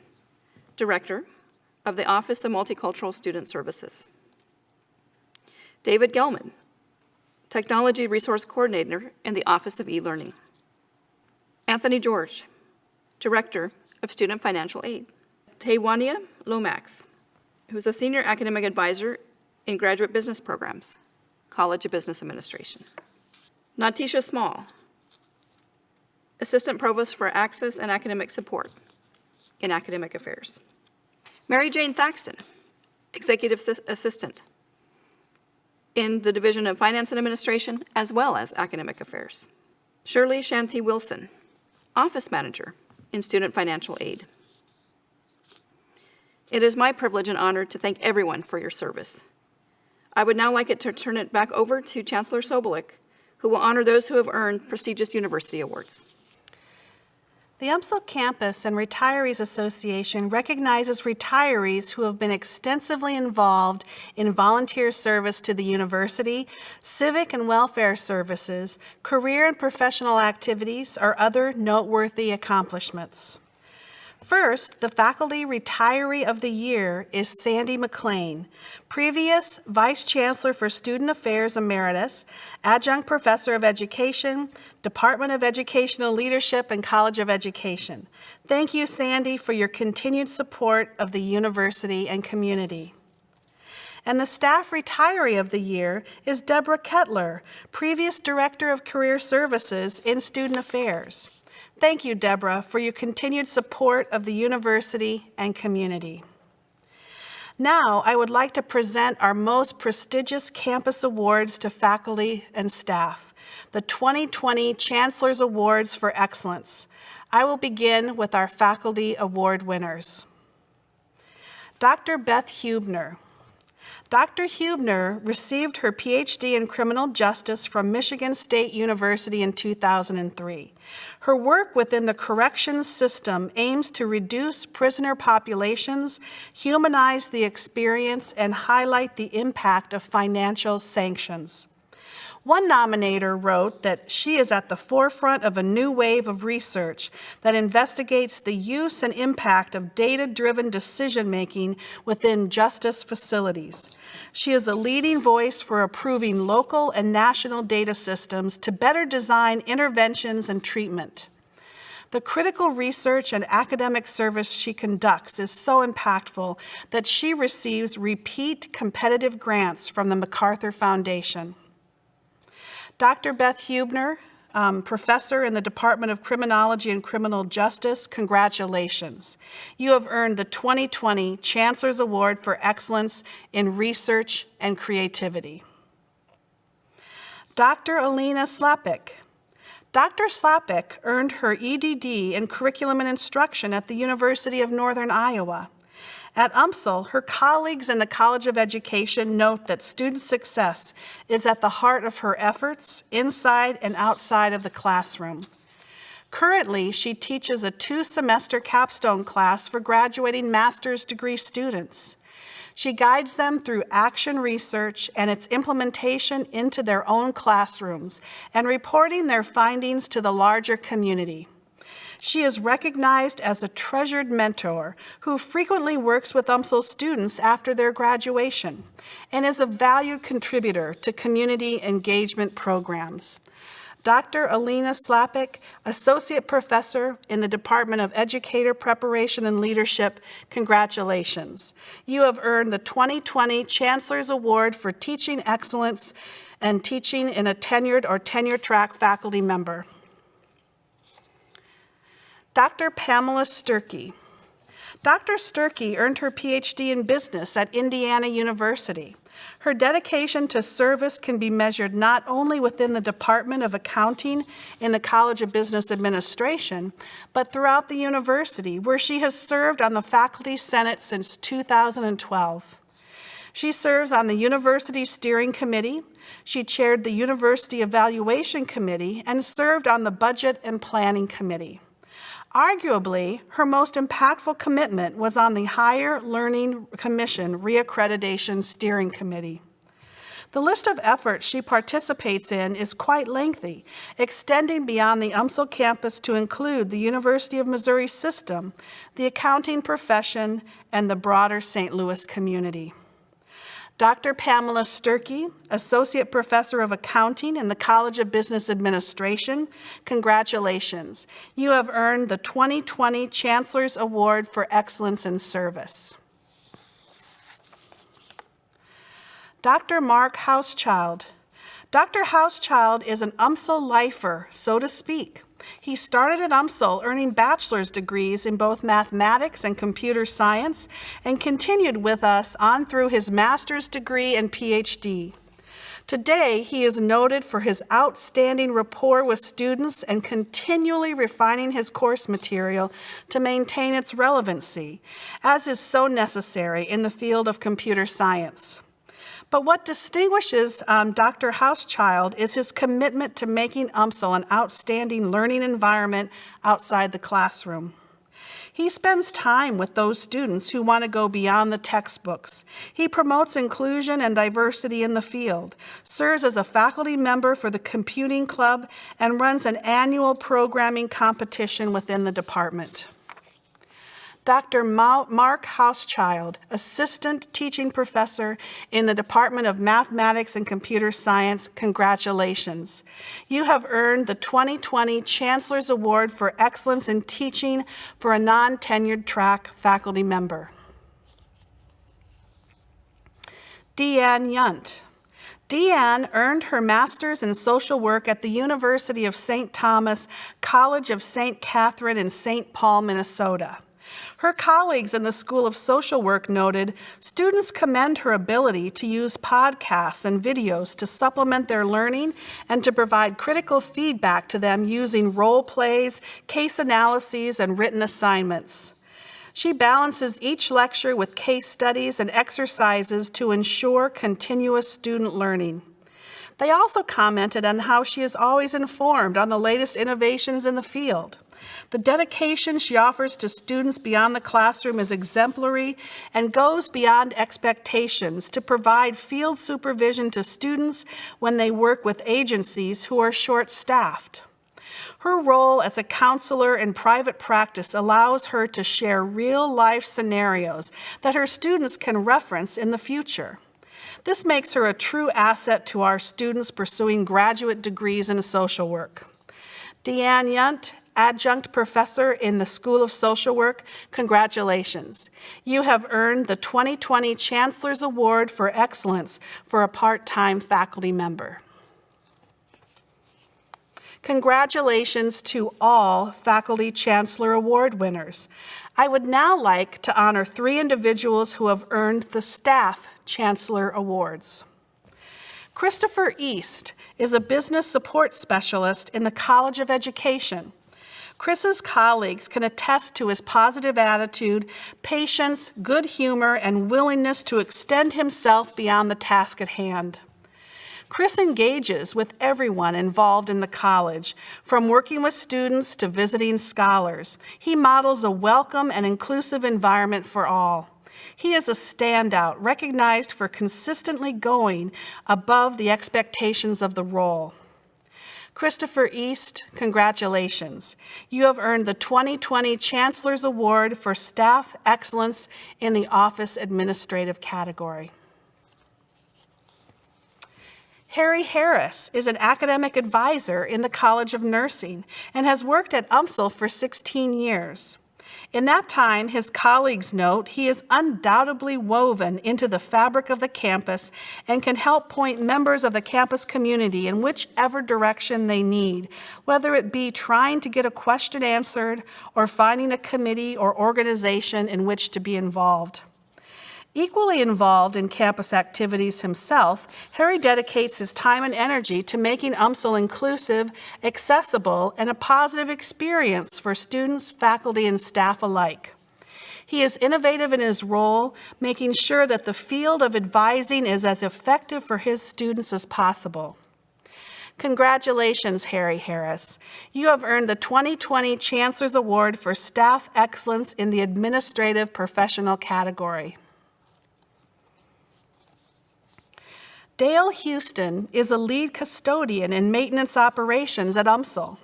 Director of the Office of Multicultural Student Services. David Gelman, Technology Resource Coordinator in the Office of E-Learning. Anthony George, Director of Student Financial Aid. Taiwania Lomax, who's a Senior Academic Advisor in Graduate Business Programs, College of Business Administration. Natisha Small, Assistant Provost for Access and Academic Support in Academic Affairs. Mary Jane Thaxton, Executive Assistant in the Division of Finance and Administration, as well as Academic Affairs. Shirley Shanti Wilson, Office Manager in Student Financial Aid. It is my privilege and honor to thank everyone for your service. I would now like to turn it back over to Chancellor Sobolik, who will honor those who have earned prestigious university awards. The UMSL Campus and Retirees Association recognizes retirees who have been extensively involved in volunteer service to the university, civic and welfare services, career and professional activities, or other noteworthy accomplishments. First, the Faculty Retiree of the Year is Sandy McLean, previous Vice Chancellor for Student Affairs Emeritus, Adjunct Professor of Education, Department of Educational Leadership, and College of Education. Thank you, Sandy, for your continued support of the university and community. And the Staff Retiree of the Year is Deborah Kettler, previous Director of Career Services in Student Affairs. Thank you, Deborah, for your continued support of the university and community. Now, I would like to present our most prestigious campus awards to faculty and staff, the 2020 Chancellor's Awards for Excellence. I will begin with our faculty award winners. Dr. Beth Hubner. Dr. Hubner received her PhD in criminal justice from Michigan State University in 2003. Her work within the corrections system aims to reduce prisoner populations, humanize the experience, and highlight the impact of financial sanctions. One nominator wrote that she is at the forefront of a new wave of research that investigates the use and impact of data-driven decision-making within justice facilities. She is a leading voice for approving local and national data systems to better design interventions and treatment. The critical research and academic service she conducts is so impactful that she receives repeat competitive grants from the MacArthur Foundation. Dr. Beth Hubner, professor in the Department of Criminology and Criminal Justice, congratulations. You have earned the 2020 Chancellor's Award for Excellence in Research and Creativity. Dr. Alina Slapik. Dr. Slapik earned her EDD in Curriculum and Instruction at the University of Northern Iowa. At UMSL, her colleagues in the College of Education note that student success is at the heart of her efforts inside and outside of the classroom. Currently, she teaches a 2-semester capstone class for graduating master's degree students. She guides them through action research and its implementation into their own classrooms and reporting their findings to the larger community. She is recognized as a treasured mentor who frequently works with UMSL students after their graduation and is a valued contributor to community engagement programs. Dr. Alina Slapik, Associate Professor in the Department of Educator Preparation and Leadership, congratulations. You have earned the 2020 Chancellor's Award for Teaching Excellence and Teaching in a Tenured or Tenure-Track Faculty Member. Dr. Pamela Sturkey. Dr. Sturkey earned her PhD in business at Indiana University. Her dedication to service can be measured not only within the Department of Accounting in the College of Business Administration, but throughout the university, where she has served on the Faculty Senate since 2012. She serves on the University Steering Committee. She chaired the University Evaluation Committee and served on the Budget and Planning Committee. Arguably, her most impactful commitment was on the Higher Learning Commission Reaccreditation Steering Committee. The list of efforts she participates in is quite lengthy, extending beyond the UMSL campus to include the University of Missouri system, the accounting profession, and the broader St. Louis community. Dr. Pamela Sturkey, Associate Professor of Accounting in the College of Business Administration, congratulations. You have earned the 2020 Chancellor's Award for Excellence in Service. Dr. Mark Hauschild. Dr. Hauschild is an UMSL lifer, so to speak. He started at UMSL earning bachelor's degrees in both mathematics and computer science and continued with us on through his master's degree and PhD. Today, he is noted for his outstanding rapport with students and continually refining his course material to maintain its relevancy, as is so necessary in the field of computer science. But what distinguishes Dr. Hauschild is his commitment to making UMSL an outstanding learning environment outside the classroom. He spends time with those students who want to go beyond the textbooks. He promotes inclusion and diversity in the field, serves as a faculty member for the Computing Club, and runs an annual programming competition within the department. Dr. Mark Hauschild, Assistant Teaching Professor in the Department of Mathematics and Computer Science, congratulations. You have earned the 2020 Chancellor's Award for Excellence in Teaching for a non-tenured track faculty member. Deanne Yunt. Deanne earned her master's in social work at the University of St. Thomas College of St. Catherine in St. Paul, Minnesota. Her colleagues in the School of Social Work noted, students commend her ability to use podcasts and videos to supplement their learning and to provide critical feedback to them using role plays, case analyses, and written assignments. She balances each lecture with case studies and exercises to ensure continuous student learning. They also commented on how she is always informed on the latest innovations in the field. The dedication she offers to students beyond the classroom is exemplary and goes beyond expectations to provide field supervision to students when they work with agencies who are short-staffed. Her role as a counselor in private practice allows her to share real-life scenarios that her students can reference in the future. This makes her a true asset to our students pursuing graduate degrees in social work. Deanne Yunt, Adjunct Professor in the School of Social Work, congratulations. You have earned the 2020 Chancellor's Award for Excellence for a part-time faculty member. Congratulations to all Faculty Chancellor Award winners. I would now like to honor 3 individuals who have earned the Staff Chancellor Awards. Christopher East is a business support specialist in the College of Education. Chris's colleagues can attest to his positive attitude, patience, good humor, and willingness to extend himself beyond the task at hand. Chris engages with everyone involved in the college, from working with students to visiting scholars. He models a welcome and inclusive environment for all. He is a standout, recognized for consistently going above the expectations of the role. Christopher East, congratulations. You have earned the 2020 Chancellor's Award for Staff Excellence in the Office Administrative category. Harry Harris is an academic advisor in the College of Nursing and has worked at UMSL for 16 years. In that time, his colleagues note he is undoubtedly woven into the fabric of the campus and can help point members of the campus community in whichever direction they need, whether it be trying to get a question answered or finding a committee or organization in which to be involved. Equally involved in campus activities himself, Harry dedicates his time and energy to making UMSL inclusive, accessible, and a positive experience for students, faculty, and staff alike. He is innovative in his role, making sure that the field of advising is as effective for his students as possible. Congratulations, Harry Harris. You have earned the 2020 Chancellor's Award for Staff Excellence in the Administrative Professional category. Dale Houston is a lead custodian in maintenance operations at UMSL.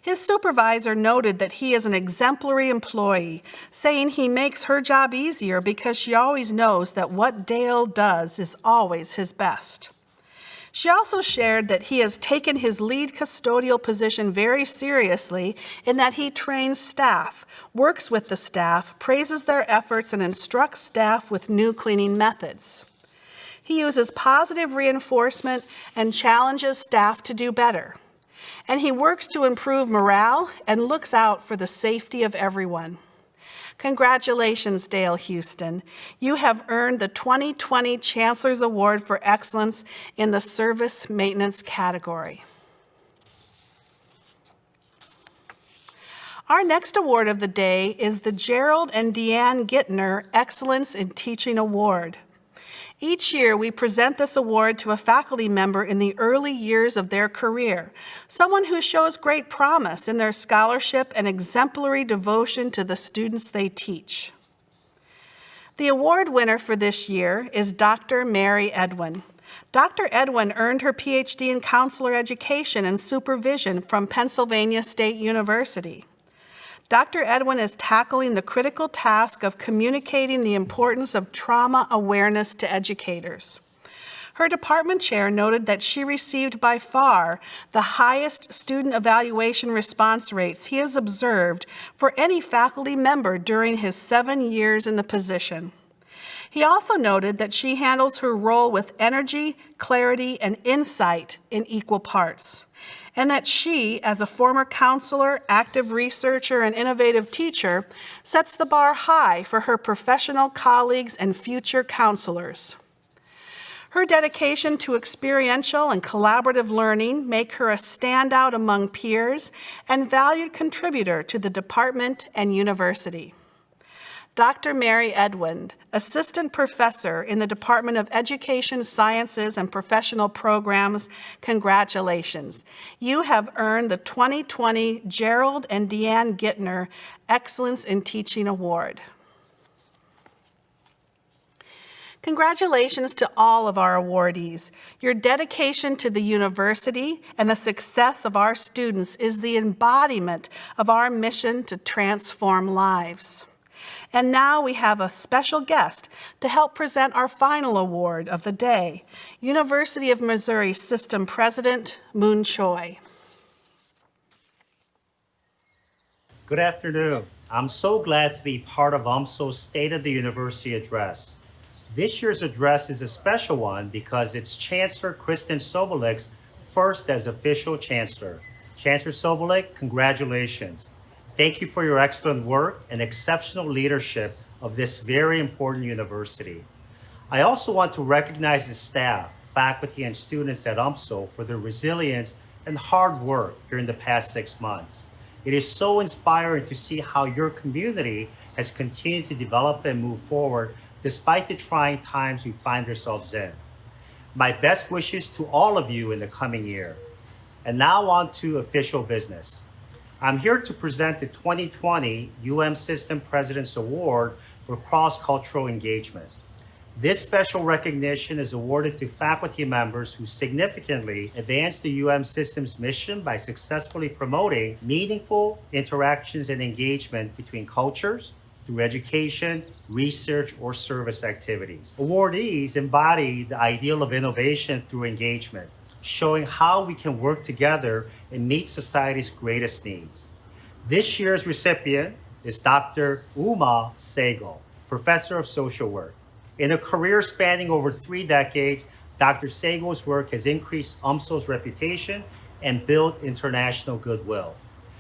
His supervisor noted that he is an exemplary employee, saying he makes her job easier because she always knows that what Dale does is always his best. She also shared that he has taken his lead custodial position very seriously in that he trains staff, works with the staff, praises their efforts, and instructs staff with new cleaning methods. He uses positive reinforcement and challenges staff to do better. And he works to improve morale and looks out for the safety of everyone. Congratulations, Dale Houston. You have earned the 2020 Chancellor's Award for Excellence in the Service Maintenance category. Our next award of the day is the Gerald and Deanne Gittner Excellence in Teaching Award. Each year, we present this award to a faculty member in the early years of their career, someone who shows great promise in their scholarship and exemplary devotion to the students they teach. The award winner for this year is Dr. Mary Edwin. Dr. Edwin earned her PhD in counselor education and supervision from Pennsylvania State University. Dr. Edwin is tackling the critical task of communicating the importance of trauma awareness to educators. Her department chair noted that she received by far the highest student evaluation response rates he has observed for any faculty member during his 7 years in the position. He also noted that she handles her role with energy, clarity, and insight in equal parts, and that she, as a former counselor, active researcher, and innovative teacher, sets the bar high for her professional colleagues and future counselors. Her dedication to experiential and collaborative learning make her a standout among peers and valued contributor to the department and university. Dr. Mary Edwin, Assistant Professor in the Department of Education, Sciences, and Professional Programs, congratulations. You have earned the 2020 Gerald and Deanne Gittner Excellence in Teaching Award. Congratulations to all of our awardees. Your dedication to the university and the success of our students is the embodiment of our mission to transform lives. And now we have a special guest to help present our final award of the day, University of Missouri System President Moon Choi. Good afternoon. I'm so glad to be part of UMSL's State of the University address. This year's address is a special one because it's Chancellor Kristen Sobolik's first as official Chancellor. Chancellor Sobolik, congratulations. Thank you for your excellent work and exceptional leadership of this very important university. I also want to recognize the staff, faculty, and students at UMSL for their resilience and hard work during the past 6 months. It is so inspiring to see how your community has continued to develop and move forward despite the trying times we find ourselves in. My best wishes to all of you in the coming year. And now on to official business. I'm here to present the 2020 System President's Award for Cross-Cultural Engagement. This special recognition is awarded to faculty members who significantly advance the System's mission by successfully promoting meaningful interactions and engagement between cultures through education, research, or service activities. Awardees embody the ideal of innovation through engagement, showing how we can work together and meet society's greatest needs. This year's recipient is Dr. Uma Sehgal, Professor of Social Work. In a career spanning over 3 decades, Dr. Sehgal's work has increased UMSL's reputation and built international goodwill.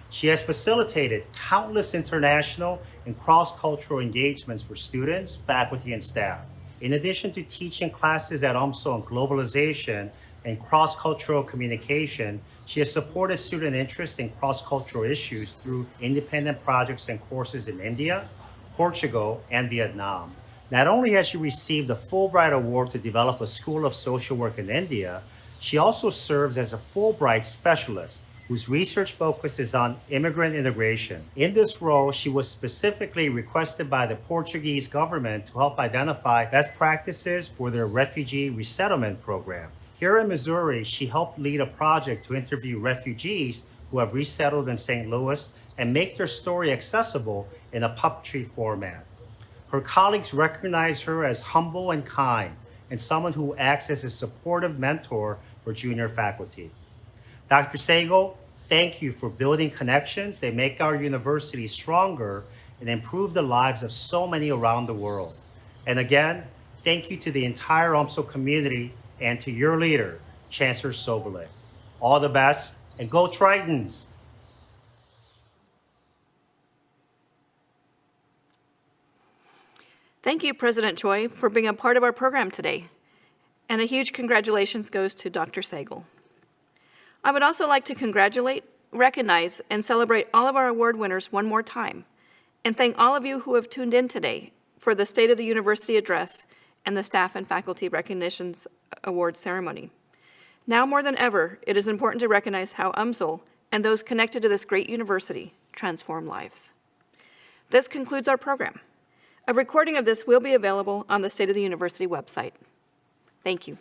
She has facilitated countless international and cross-cultural engagements for students, faculty, and staff. In addition to teaching classes at UMSL on globalization and cross-cultural communication, she has supported student interest in cross-cultural issues through independent projects and courses in India, Portugal, and Vietnam. Not only has she received a Fulbright Award to develop a School of Social Work in India, she also serves as a Fulbright specialist whose research focuses on immigrant integration. In this role, she was specifically requested by the Portuguese government to help identify best practices for their refugee resettlement program. Here in Missouri, she helped lead a project to interview refugees who have resettled in St. Louis and make their story accessible in a puppetry format. Her colleagues recognize her as humble and kind, and someone who acts as a supportive mentor for junior faculty. Dr. Sehgal, thank you for building connections that make our university stronger and improve the lives of so many around the world. And again, thank you to the entire UMSL community and to your leader, Chancellor Sobolik. All the best, and go Tritons! Thank you, President Choi, for being a part of our program today. And a huge congratulations goes to Dr. Sehgal. I would also like to congratulate, recognize, and celebrate all of our award winners one more time, and thank all of you who have tuned in today for the State of the University Address and the Staff and Faculty Recognitions Award ceremony. Now more than ever, it is important to recognize how UMSL and those connected to this great university transform lives. This concludes our program. A recording of this will be available on the State of the University website. Thank you.